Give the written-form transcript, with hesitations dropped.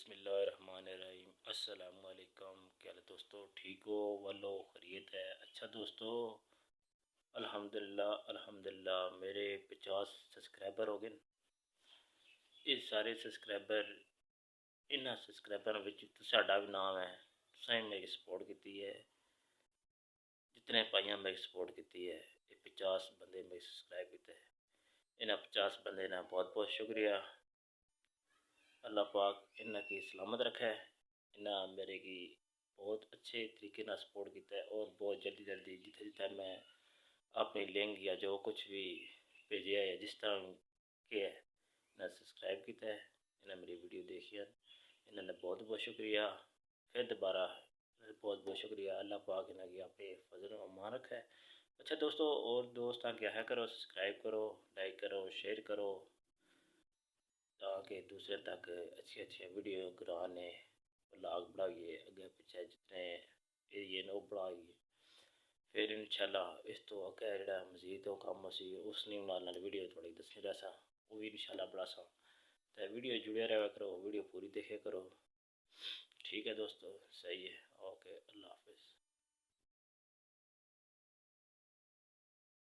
بسم اللہ الرحمن الرحیم۔ السلام علیکم، کیا حال ہے دوستو؟ ٹھیک ہو؟ والو خیریت ہے؟ اچھا دوستو، الحمدللہ میرے 50 سبسکرائبر ہو گئے۔ یہ سارے سبسکرائبر انہاں سبسکرائبر وچ ساڈا بھی نام ہے۔ تساں میری سپورٹ کیتی ہے، جتنے پائیاں میری سپورٹ کیتی ہے۔ یہ 50 بندے میری سبسکرائب کیتے ہیں، انہاں 50 بندے نا بہت بہت شکریہ۔ اللہ پاک انہاں کی سلامت رکھے۔ انہاں میرے کی بہت اچھے طریقے نال سپورٹ کیتا ہے اور بہت جلدی جتھے میں اپنی لنک یا جو کچھ بھی بھیجیا ہے جس طرح کہ انہاں سبسکرائب کیتا ہے، انہاں میری ویڈیو دیکھی ہے، انہاں نے بہت بہت شکریہ۔ پھر دوبارہ بہت بہت شکریہ۔ اللہ پاک انہاں کی اپنے فضل و امان رکھے۔ اچھا دوستو، اور دوستاں کیا ہے کرو، سبسکرائب کرو، لائک کرو، شیئر کرو تاکہ دوسرے تک اچھی ویڈیو گرانے لاگ بڑھائیے، اگے پیچھے جتنے یہ نو بڑھائیے۔ پھر انشاءاللہ اس تو اگے جڑا مزید وہ کام سی اس نے نال ویڈیو تھوڑی دسنی رہسا، وہ بھی انشاءاللہ بڑھا سا تے ویڈیو جڑے رہا کرو، ویڈیو پوری دیکھے کرو۔ ٹھیک ہے دوستو، صحیح ہے، اوکے، اللہ حافظ۔